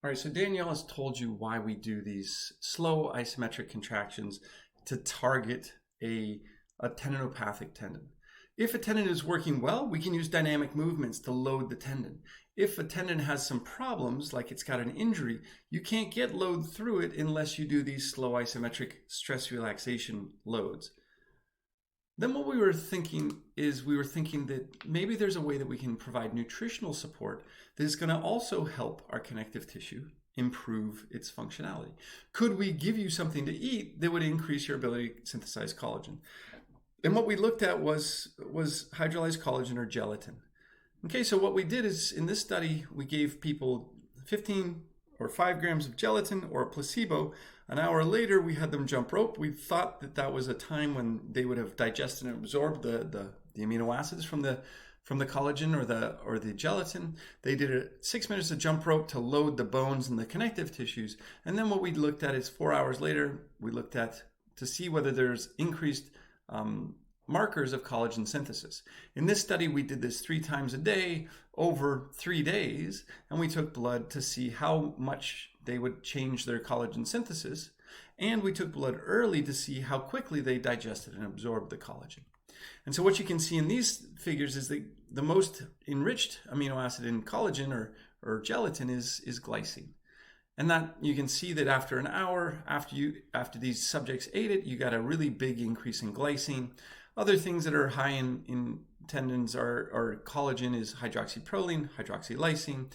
All right, so Danielle has told you why we do these slow isometric contractions to target a tendinopathic tendon. If a tendon is working well, we can use dynamic movements to load the tendon. If a tendon has some problems, like it's got an injury, you can't get load through it unless you do these slow isometric stress relaxation loads. Then what we were thinking that maybe there's a way that we can provide nutritional support that is going to also help our connective tissue improve its functionality. Could we give you something to eat that would increase your ability to synthesize collagen? And what we looked at was hydrolyzed collagen or gelatin. Okay, so what we did is in this study, we gave people 15 or 5 grams of gelatin or a placebo. An hour later, we had them jump rope. We thought that that was a time when they would have digested and absorbed the amino acids from the collagen or the gelatin. They did 6 minutes of jump rope to load the bones and the connective tissues. And then what we looked at is 4 hours later, we looked at to see whether there's increased markers of collagen synthesis. In this study, we did this 3 times a day over 3 days, and we took blood to see how much they would change their collagen synthesis, and we took blood early to see how quickly they digested and absorbed the collagen. And so what you can see in these figures is that the most enriched amino acid in collagen or gelatin is glycine. And that you can see that after an hour, after these subjects ate it, you got a really big increase in glycine. Other things that are high in tendons or collagen is hydroxyproline, hydroxylysine.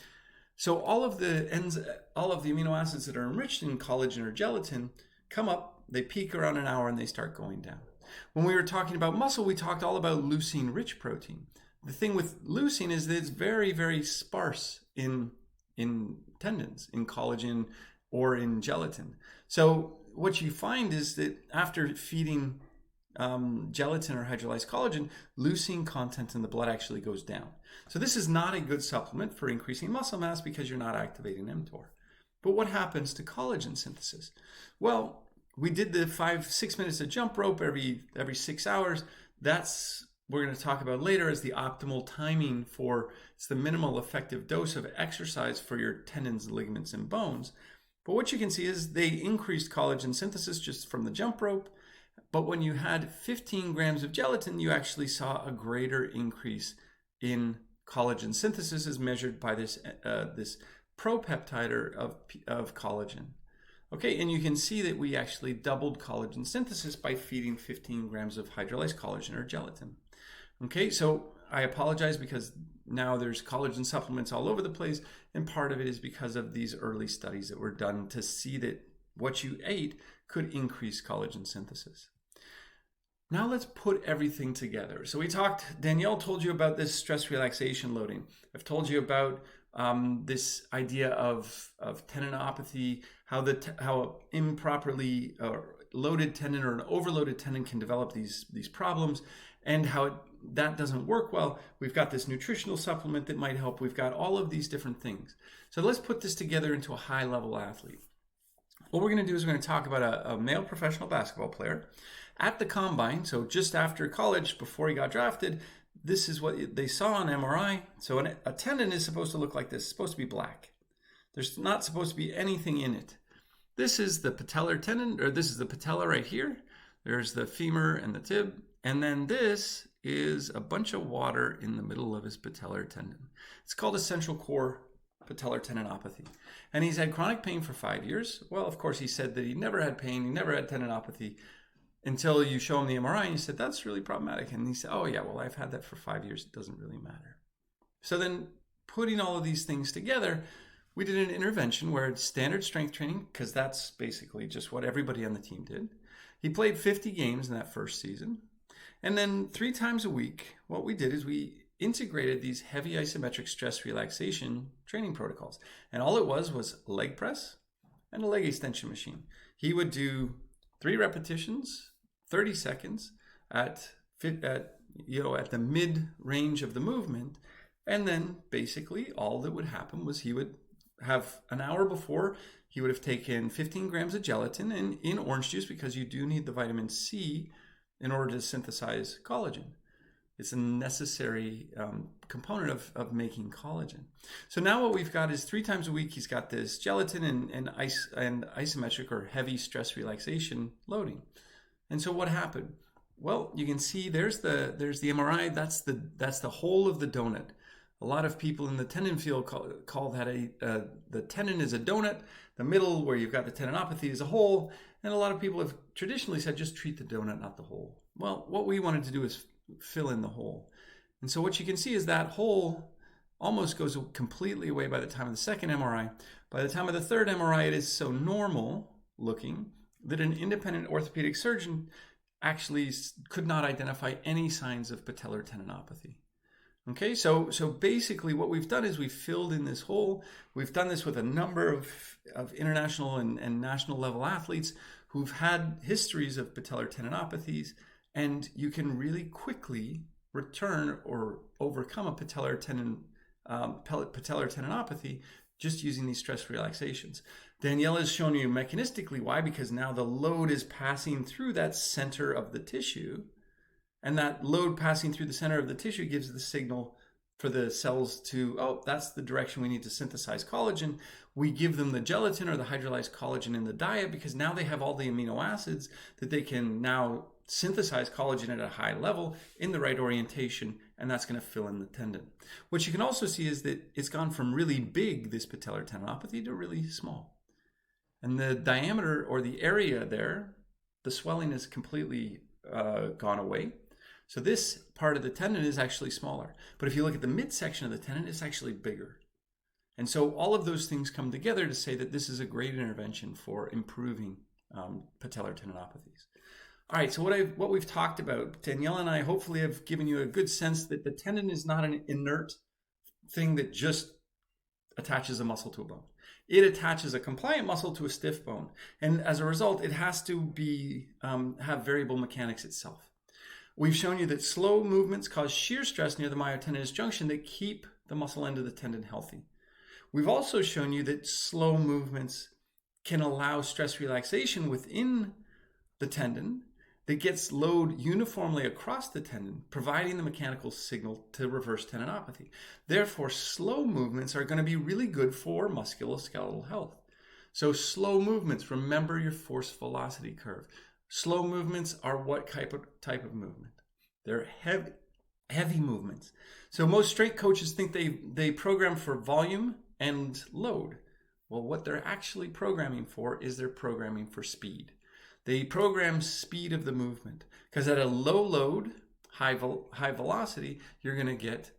So all of the amino acids that are enriched in collagen or gelatin come up, they peak around an hour, and they start going down. When we were talking about muscle, we talked all about leucine-rich protein. The thing with leucine is that it's very, very sparse in tendons, in collagen or in gelatin. So what you find is that after feeding gelatin or hydrolyzed collagen, leucine content in the blood actually goes down. So this is not a good supplement for increasing muscle mass because you're not activating mTOR. But what happens to collagen synthesis? Well, we did the 5-6 minutes of jump rope every 6 hours. That's we're going to talk about later as the optimal timing for it's the minimal effective dose of exercise for your tendons, ligaments, and bones. But what you can see is they increased collagen synthesis just from the jump rope. But when you had 15 grams of gelatin, you actually saw a greater increase in collagen synthesis as measured by this propeptide of collagen. Okay, and you can see that we actually doubled collagen synthesis by feeding 15 grams of hydrolyzed collagen or gelatin. Okay, so I apologize because now there's collagen supplements all over the place, and part of it is because of these early studies that were done to see that what you ate could increase collagen synthesis. Now let's put everything together. So Danielle told you about this stress relaxation loading. I've told you about this idea of tendinopathy, how improperly loaded tendon or an overloaded tendon can develop these problems, and how that doesn't work well. We've got this nutritional supplement that might help. We've got all of these different things. So let's put this together into a high-level athlete. What we're going to do is we're going to talk about a male professional basketball player at the combine. So just after college, before he got drafted, this is what they saw on MRI. So a tendon is supposed to look like this. It's supposed to be black. There's not supposed to be anything in it. This is the patellar tendon, or this is the patella right here. There's the femur and the tib. And then this is a bunch of water in the middle of his patellar tendon. It's called a central core patellar tendinopathy. And he's had chronic pain for 5 years. Well, of course, he said that he never had pain. He never had tendinopathy until you show him the MRI and you said, that's really problematic. And he said, oh yeah, well, I've had that for 5 years. It doesn't really matter. So then putting all of these things together, we did an intervention where it's standard strength training, because that's basically just what everybody on the team did. He played 50 games in that first season. And then 3 times a week, what we did is we integrated these heavy isometric stress relaxation training protocols. And all it was leg press and a leg extension machine. He would do 3 repetitions, 30 seconds at the mid range of the movement. And then basically all that would happen was he would have an hour before, he would have taken 15 grams of gelatin in orange juice, because you do need the vitamin C in order to synthesize collagen. It's a necessary component of making collagen. So now what we've got is 3 times a week, he's got this gelatin and isometric or heavy stress relaxation loading. And so what happened? Well, you can see there's the MRI. That's the whole of the donut. A lot of people in the tendon field call that the tendon is a donut. The middle, where you've got the tendinopathy, is a hole. And a lot of people have traditionally said, just treat the donut, not the hole. Well, what we wanted to do is fill in the hole. And so what you can see is that hole almost goes completely away by the time of the second MRI. By the time of the third MRI, it is so normal looking that an independent orthopedic surgeon actually could not identify any signs of patellar tendinopathy. Okay, so basically what we've done is we've filled in this hole. We've done this with a number of international and national level athletes who've had histories of patellar tendinopathies, and you can really quickly return or overcome a patellar tendinopathy just using these stress relaxations. Danielle has shown you mechanistically why, because now the load is passing through that center of the tissue, and that load passing through the center of the tissue gives the signal for the cells to, oh, that's the direction we need to synthesize collagen. We give them the gelatin or the hydrolyzed collagen in the diet because now they have all the amino acids that they can now synthesize collagen at a high level in the right orientation, and that's going to fill in the tendon. What you can also see is that it's gone from really big, this patellar tendinopathy, to really small. And the diameter or the area there, the swelling is completely gone away. So this part of the tendon is actually smaller. But if you look at the midsection of the tendon, it's actually bigger. And so all of those things come together to say that this is a great intervention for improving patellar tendinopathies. All right, so what we've talked about, Danielle and I hopefully have given you a good sense that the tendon is not an inert thing that just attaches a muscle to a bone. It attaches a compliant muscle to a stiff bone. And as a result, it has to be have variable mechanics itself. We've shown you that slow movements cause shear stress near the myotendinous junction that keep the muscle end of the tendon healthy. We've also shown you that slow movements can allow stress relaxation within the tendon that gets load uniformly across the tendon, providing the mechanical signal to reverse tendinopathy. Therefore, slow movements are going to be really good for musculoskeletal health. So slow movements, remember your force velocity curve. Slow movements are what type of movement? They're heavy movements. So most strength coaches think they program for volume and load. Well, what they're actually programming for is they're programming for speed. They program speed of the movement because at a low load, high velocity, you're going to get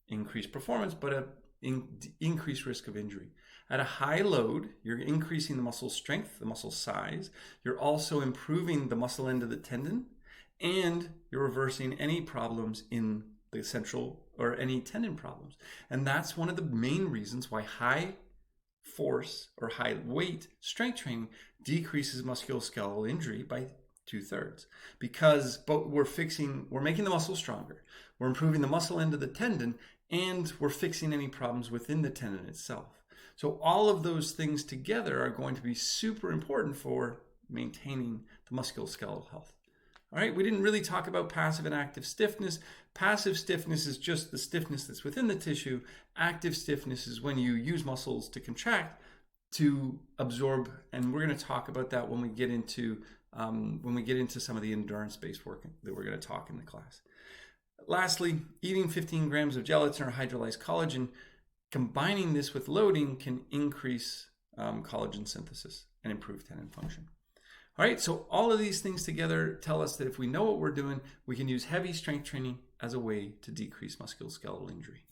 increased performance, but an increased risk of injury. At a high load, you're increasing the muscle strength, the muscle size. You're also improving the muscle end of the tendon, and you're reversing any problems in the central or any tendon problems. And that's one of the main reasons why high force or high weight strength training decreases musculoskeletal injury by 2/3, because we're making the muscle stronger, we're improving the muscle end of the tendon, and we're fixing any problems within the tendon itself. So all of those things together are going to be super important for maintaining the musculoskeletal health. All right, we didn't really talk about passive and active stiffness. Passive stiffness is just the stiffness that's within the tissue. Active stiffness is when you use muscles to contract to absorb, and we're going to talk about that when we get into some of the endurance-based work that we're going to talk in the class. Lastly, eating 15 grams of gelatin or hydrolyzed collagen, combining this with loading can increase collagen synthesis and improve tendon function. All right, so all of these things together tell us that if we know what we're doing, we can use heavy strength training as a way to decrease musculoskeletal injury.